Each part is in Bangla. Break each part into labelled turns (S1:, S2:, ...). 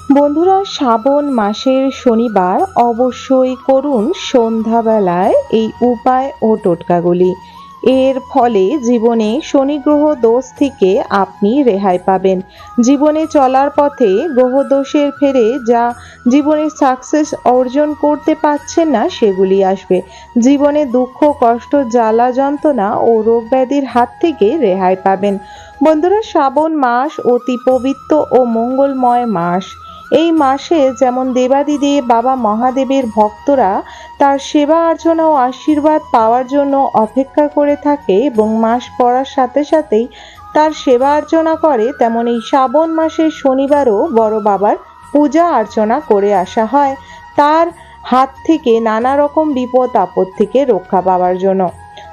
S1: বন্ধুরা, শ্রাবণ মাসের শনিবার অবশ্যই করুন সন্ধ্যাবেলায় এই উপায় ও টোটকাগুলি। এর ফলে জীবনে শনি গ্রহ দোষ থেকে আপনি রেহাই পাবেন। জীবনে চলার পথে গ্রহ দোষের ফেরে যা জীবনে সাকসেস অর্জন করতে পারছেন না সেগুলি আসবে। জীবনে দুঃখ, কষ্ট, জ্বালা যন্ত্রণা ও রোগ ব্যাধির হাত থেকে রেহাই পাবেন। বন্ধুরা, শ্রাবণ মাস অতি পবিত্র ও মঙ্গলময় মাস। এই মাসে যেমন দেবাদিদেব বাবা মহাদেবের ভক্তরা তার সেবা অর্চনা ও আশীর্বাদ পাওয়ার জন্য অপেক্ষা করে থাকে এবং মাস পড়ার সাথে সাথেই তার সেবা অর্চনা করে, তেমন এই শ্রাবণ মাসের শনিবারও বড় বাবার পূজা অর্চনা করে আসা হয় তার হাত থেকে নানা রকম বিপদ আপদ থেকে রক্ষা পাওয়ার জন্য।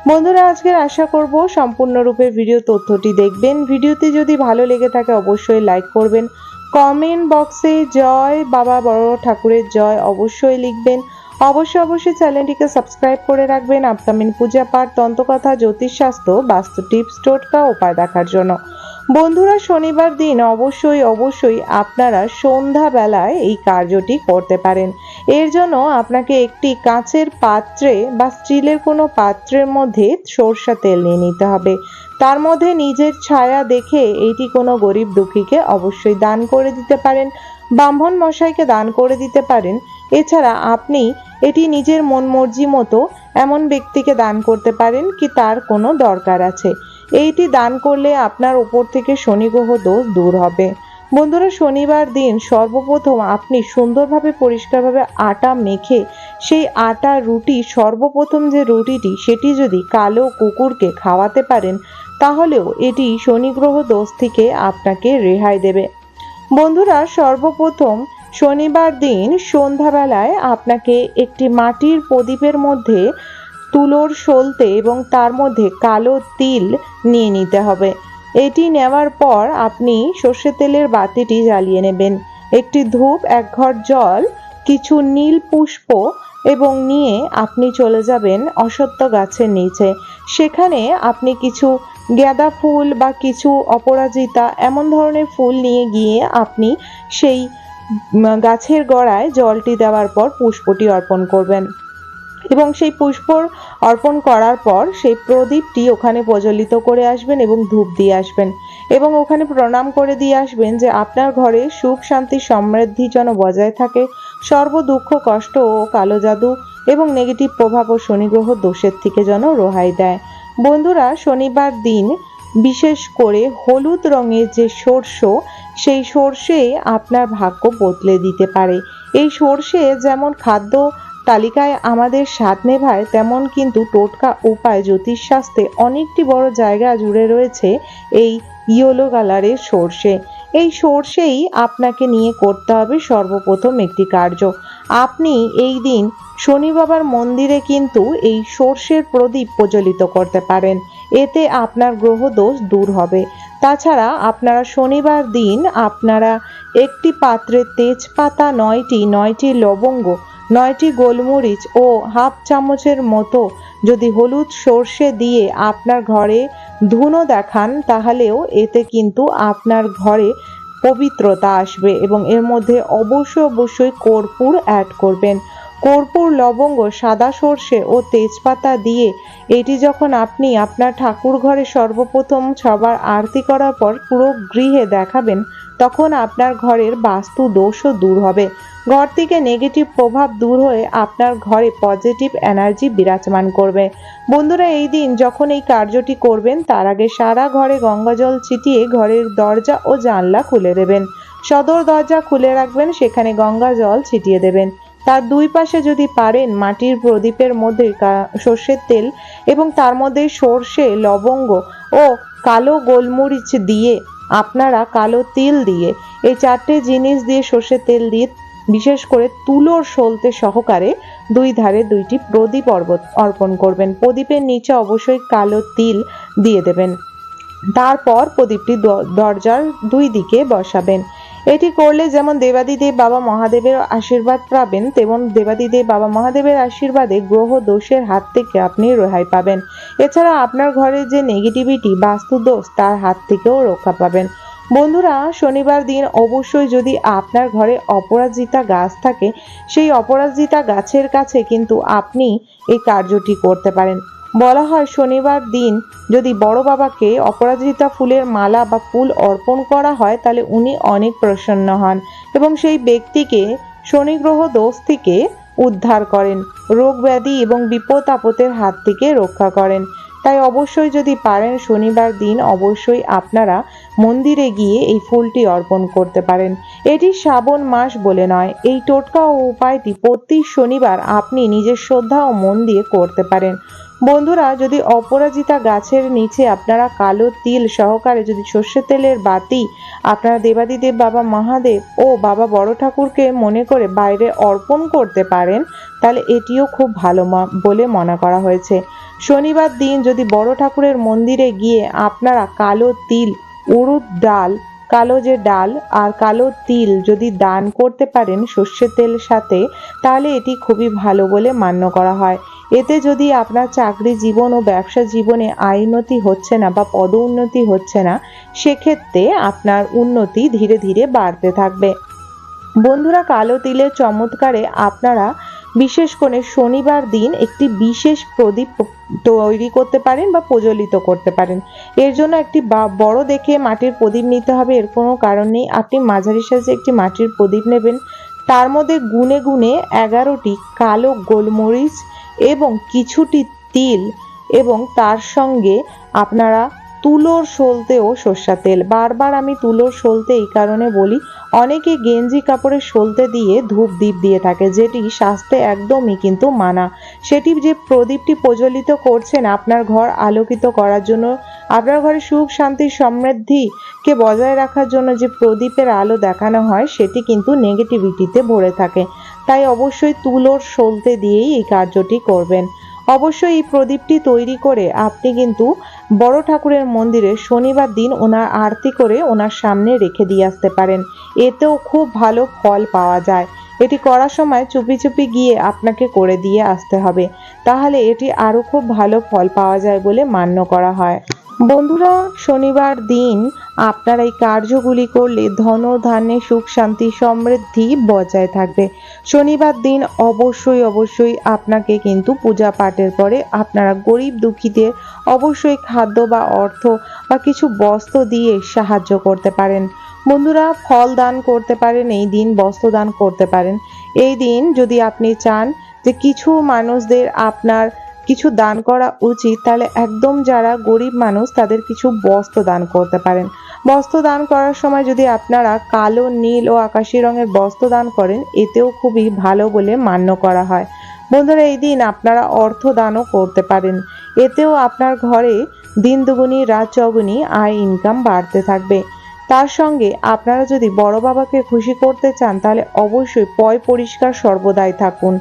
S1: বন্ধুরা, আজকের আশা করব সম্পূর্ণরূপে ভিডিও তথ্যটি দেখবেন। ভিডিওটি যদি ভালো লেগে থাকে অবশ্যই লাইক করবেন। কমেন্ট বক্সে জয় বাবা বড় ঠাকুরের জয় অবশ্যই লিখবেন। অবশ্যই চ্যানেলটিকে সাবস্ক্রাইব করে রাখবেন আপকামিং পূজা পাঠ, তন্ত্রকথা, জ্যোতিষশাস্ত্র, বাস্তু টিপস, টোটকা উপায় দেখার জন্য। বন্ধুরা, শনিবার দিন অবশ্যই আপনারা সন্ধ্যাবেলায় এই কার্যটি করতে পারেন। এর জন্য আপনাকে একটি কাঁচের পাত্রে বা স্টিলের কোনো পাত্রের মধ্যে সরষা তেল নিয়ে নিতে হবে। তার মধ্যে নিজের ছায়া দেখে এটি কোনো গরিব দুঃখীকে অবশ্যই দান করে দিতে পারেন, ব্রাহ্মণ মশাইকে দান করে দিতে পারেন। এছাড়া আপনি এটি নিজের মন মর্জি মতো এমন ব্যক্তিকে দান করতে পারেন কি তার কোনো দরকার আছে। এইটি দান করলে আপনার উপর থেকে শনি গ্রহ দোষ দূর হবে। বন্ধুরা, শনিবার দিন সর্বপ্রথম আপনি সুন্দরভাবে পরিষ্কারভাবে আটা মেখে সেই আটা রুটি, সর্বপ্রথম যে রুটিটি সেটি যদি কালো কুকুরকে খাওয়াতে পারেন তাহলেও এটি শনি গ্রহ দোষ থেকে আপনাকে রেহাই দেবে। বন্ধুরা, সর্বপ্রথম শনিবার দিন সন্ধ্যাবেলায় আপনাকে একটি মাটির প্রদীপের মধ্যে তুলোর সলতে এবং তার মধ্যে কালো তিল নিয়ে নিতে হবে। এটি নেওয়ার পর আপনি সর্ষে তেলের বাতিটি জ্বালিয়ে নেবেন। একটি ধূপ, এক ঘট জল, কিছু নীল পুষ্প এবং নিয়ে আপনি চলে যাবেন অশ্বত্থ গাছের নিচে। সেখানে আপনি কিছু গাঁদা ফুল বা কিছু অপরাজিতা এমন ধরনের ফুল নিয়ে গিয়ে আপনি সেই গাছের গোড়ায় জলটি দেওয়ার পর পুষ্পটি অর্পণ করবেন এবং সেই পুষ্প অর্পণ করার পর সেই প্রদীপটি ওখানে প্রজ্বলিত করে আসবেন এবং ধূপ দিয়ে আসবেন এবং ওখানে প্রণাম করে দিয়ে আসবেন যে আপনার ঘরে সুখ, শান্তি, সমৃদ্ধি যেন বজায় থাকে, সর্ব দুঃখ, কষ্ট ও কালো জাদু এবং নেগেটিভ প্রভাব ও শনি গ্রহ দোষের থেকে যেন রেহাই দেয়। বন্ধুরা, শনিবার দিন বিশেষ করে হলুদ রঙের যে সর্ষে, সেই সর্ষে আপনার ভাগ্য বদলে দিতে পারে। এই সর্ষে যেমন খাদ্য তালিকায় আমাদের স্বাদ নেভায়, তেমন কিন্তু টোটকা উপায় জ্যোতিষশাস্ত্রে অনেকটি বড় জায়গা জুড়ে রয়েছে এই ইয়েলো কালারের সর্ষে। এই সর্ষেই আপনাকে নিয়ে করতে হবে সর্বপ্রথম একটি কার্য। আপনি এই দিন শনি বাবার মন্দিরে কিন্তু এই সর্ষের প্রদীপ প্রজ্বলিত করতে পারেন। এতে আপনার গ্রহ দোষ দূর হবে। তাছাড়া আপনারা শনিবার দিন আপনারা একটি পাত্রে তেজপাতা 9টি লবঙ্গ, 9টি গোলমরিচ ও হাফ চামচের মতো যদি হলুদ সর্ষে দিয়ে আপনার ঘরে ধুনো দেখান তাহলেও এতে কিন্তু আপনার ঘরে পবিত্রতা আসবে এবং এর মধ্যে অবশ্যই কর্পূর অ্যাড করবেন। কর্পূর, লবঙ্গ, সাদা সর্ষে ও তেজপাতা দিয়ে এটি যখন আপনি আপনার ঠাকুর ঘরে সর্বপ্রথম সবার আরতি করার পর পুরো গৃহে দেখাবেন তখন আপনার ঘরের বাস্তু দোষও দূর হবে। ঘর থেকে নেগেটিভ প্রভাব দূর হয়ে আপনার ঘরে পজিটিভ এনার্জি বিরাজমান করবে। বন্ধুরা, এই দিন যখন এই কার্যটি করবেন তার আগে সারা ঘরে গঙ্গা জল ছিটিয়ে ঘরের দরজা ও জানলা খুলে দেবেন। সদর দরজা খুলে রাখবেন, সেখানে গঙ্গা জল ছিটিয়ে দেবেন। তার দুই পাশে যদি পারেন মাটির প্রদীপের মধ্যে সর্ষের তেল এবং তার মধ্যে সর্ষে, লবঙ্গ ও কালো গোলমরিচ দিয়ে আপনারা কালো তিল দিয়ে এই 4টে জিনিস দিয়ে সর্ষের তেল দিয়ে বিশেষ করে তুলোর সলতে সহকারে দুই ধারে 2টি প্রদীপ অর্পণ করবেন। প্রদীপের নিচে অবশ্যই কালো তিল দিয়ে দেবেন। তারপর প্রদীপটি দরজার 2 দিকে বসাবেন। এটি করলে যেমন দেবাদিদেব বাবা মহাদেবের আশীর্বাদ পাবেন, তেমন দেবাদিদেব বাবা মহাদেবের আশীর্বাদে গ্রহ দোষের হাত থেকে আপনি রেহাই পাবেন। এছাড়া আপনার ঘরে যে নেগেটিভিটি, বাস্তু দোষ, তার হাত থেকেও রক্ষা পাবেন। বন্ধুরা, শনিবার দিন অবশ্যই যদি আপনার ঘরে অপরাজিতা গাছ থাকে, সেই অপরাজিতা গাছের কাছে কিন্তু আপনি এই কার্যটি করতে পারেন। বলা হয় শনিবার দিন যদি বড় বাবাকে অপরাজিতা ফুলের মালা বা ফুল অর্পণ করা হয় তাহলে উনি অনেক প্রসন্ন হন এবং সেই ব্যক্তিকে শনি গ্রহ দোষ থেকে উদ্ধার করেন, রোগ ব্যাধি এবং বিপদ আপদের হাত থেকে রক্ষা করেন। তাই অবশ্যই যদি পারেন শনিবার দিন অবশ্যই আপনারা মন্দিরে গিয়ে এই ফুলটি অর্পণ করতে পারেন। এটি শ্রাবণ মাস বলে নয়, এই টোটকা ও উপায়টি প্রতি শনিবার আপনি নিজের শ্রদ্ধা ও মন দিয়ে করতে পারেন। বন্ধুরা, যদি অপরাজিতা গাছের নিচে আপনারা কালো তিল সহকারে যদি সর্ষে তেলের বাতি আপনারা দেবাদিদেব বাবা মহাদেব ও বাবা বড় ঠাকুরকে মনে করে বাইরে অর্পণ করতে পারেন তাহলে এটিও খুব ভালো বলে মনে করা হয়েছে। শনিবার দিন যদি বড় ঠাকুরের মন্দিরে গিয়ে আপনারা কালো তিল, উড়দ ডাল, কালো যে ডাল আর কালো তিল যদি দান করতে পারেন সর্ষের তেল সাথে, তাহলে এটি খুবই ভালো বলে মান্য করা হয়। এতে যদি আপনার চাকরি জীবন ও ব্যবসা জীবনে আয়োন্নতি হচ্ছে না বা পদোন্নতি হচ্ছে না, সেক্ষেত্রে আপনার উন্নতি ধীরে ধীরে বাড়তে থাকবে। বন্ধুরা, কালো তিলের চমৎকারে আপনারা বিশেষ করে শনিবার দিন একটি বিশেষ প্রদীপ তৈরি করতে পারেন বা প্রজ্বলিত করতে পারেন। এর জন্য একটি বড় দেখে মাটির প্রদীপ নিতে হবে, এর কোনো কারণ নেই। আপনি মাঝারি সাইজে একটি মাটির প্রদীপ নেবেন, তার মধ্যে গুনে গুনে 11টি কালো গোলমরিচ এবং কিছুটি তিল এবং তার সঙ্গে আপনারা তুলোর সলতে ও সর্ষা তেল। বারবার আমি তুলোর সলতে এই কারণে বলি, অনেকে গেঞ্জি কাপড়ের সলতে দিয়ে ধূপ দ্বীপ দিয়ে থাকে, যেটি স্বাস্থ্যে একদমই কিন্তু মানা। সেটি যে প্রদীপটি প্রজ্বলিত করছেন আপনার ঘর আলোকিত করার জন্য, আপনার ঘরে সুখ শান্তি সমৃদ্ধিকে বজায় রাখার জন্য যে প্রদীপের আলো দেখানো হয় সেটি কিন্তু নেগেটিভিটিতে ভরে থাকে। তাই অবশ্যই তুলোর সলতে দিয়েই এই কার্যটি করবেন। অবশ্যই এই প্রদীপটি তৈরি করে আপনি কিন্তু বড় ঠাকুরের মন্দিরে শনিবার দিন ওনার আরতি করে ওনার সামনে রেখে দিয়ে আসতে পারেন। এতেও খুব ভালো ফল পাওয়া যায়। এটি করার সময় চুপি চুপি গিয়ে আপনাকে করে দিয়ে আসতে হবে, তাহলে এটি আরো খুব ভালো ফল পাওয়া যায় বলে মান্য করা হয়। বন্ধুরা, শনিবার দিন আপনারা এই কার্যগুলি করলে ধন ধান্যে সুখ শান্তি সমৃদ্ধি বজায় থাকবে। শনিবার দিন অবশ্যই অবশ্যই আপনাকে কিন্তু পূজা পাঠের পরে আপনারা গরিব দুঃখীদের অবশ্যই খাদ্য বা অর্থ বা কিছু বস্ত্র দিয়ে সাহায্য করতে পারেন। বন্ধুরা, ফল দান করতে পারেন এই দিন, বস্ত্র দান করতে পারেন এই দিন। যদি আপনি চান যে কিছু মানুষদের আপনার কিছু দান করা উচিত, তাহলে একদম যারা গরিব মানুষ তাদের কিছু বস্ত্র দান করতে পারেন। বস্ত্র দান করার সময় যদি আপনারা কালো, নীল ও আকাশি রঙের বস্ত্র দান করেন, এতেও খুবই ভালো বলে মান্য করা হয়। বন্ধুরা, এই দিন আপনারা অর্থ দানও করতে পারেন, এতেও আপনার ঘরে দিন দুগুনি রাত চৌগুনি আয় ইনকাম বাড়তে থাকবে। তার সঙ্গে আপনারা যদি বড় বাবাকে খুশি করতে চান তাহলে অবশ্যই পয় পরিষ্কার সর্বদাই থাকুন।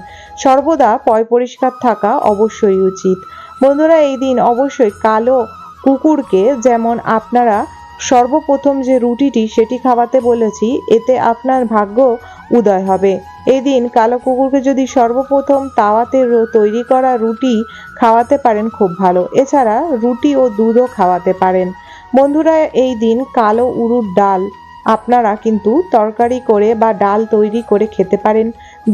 S1: সর্বদা পয় পরিষ্কার থাকা অবশ্যই উচিত। বন্ধুরা, এই দিন অবশ্যই কালো কুকুরকে, যেমন আপনারা সর্বপ্রথম যে রুটিটি সেটি খাওয়াতে বলেছি, এতে আপনার ভাগ্য উদয় হবে। এই দিন কালো কুকুরকে যদি সর্বপ্রথম তাওয়াতে তৈরি করা রুটি খাওয়াতে পারেন খুব ভালো। এছাড়া রুটি ও দুধও খাওয়াতে পারেন। বন্ধুরা, এই দিন কালো উড়দ ডাল আপনারা কিন্তু তরকারি করে বা ডাল তৈরি করে খেতে পারেন,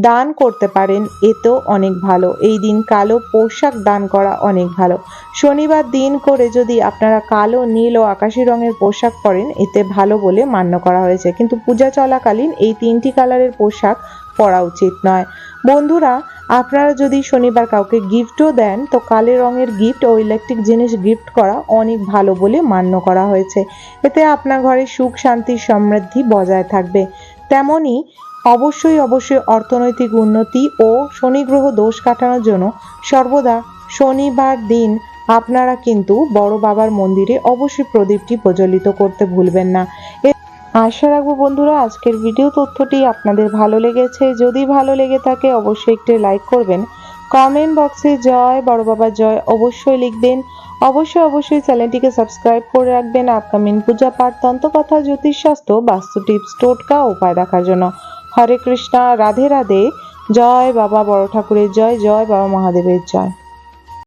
S1: দান করতে পারেন, এতেও অনেক ভালো। এই দিন কালো পোশাক দান করা অনেক ভালো। শনিবার দিন করে যদি আপনারা কালো, নীল ও আকাশি রঙের পোশাক পরেন, এতে ভালো বলে মান্য করা হয়েছে, কিন্তু পূজা চলাকালীন এই 3টি কালারের পোশাক পরা উচিত নয়। বন্ধুরা, আপনারা যদি শনিবার কাউকে গিফটও দেন তো কালো রঙের গিফট ও ইলেকট্রিক জিনিস গিফট করা অনেক ভালো বলে মান্য করা হয়েছে। এতে আপনার ঘরে সুখ শান্তি সমৃদ্ধি বজায় থাকবে। তেমনি অবশ্যই অবশ্যই অর্থনৈতিক উন্নতি ও শনি গ্রহ দোষ কাটানোর জন্য সর্বদা শনিবার দিন আপনারা কিন্তু বড় বাবার মন্দিরে অবশ্যই প্রদীপটি প্রজ্বলিত করতে ভুলবেন না। আশা রাখবো বন্ধুরা আজকের ভিডিও তথ্যটি আপনাদের ভালো লেগেছে। যদি ভালো লেগে থাকে অবশ্যই একটি লাইক করবেন, কমেন্ট বক্সে জয় বড় বাবা জয় অবশ্যই লিখবেন। অবশ্যই অবশ্যই চ্যানেলটিকে সাবস্ক্রাইব করে রাখবেন আপকামিং পূজা পাঠ, তন্ত্রকথা, জ্যোতিষশাস্ত্র, বাস্তু টিপস, টোটকা উপায় দেখার জন্য। হরে কৃষ্ণা, রাধে রাধে, জয় বাবা বড় ঠাকুরের জয়, জয় বাবা মহাদেবের জয়।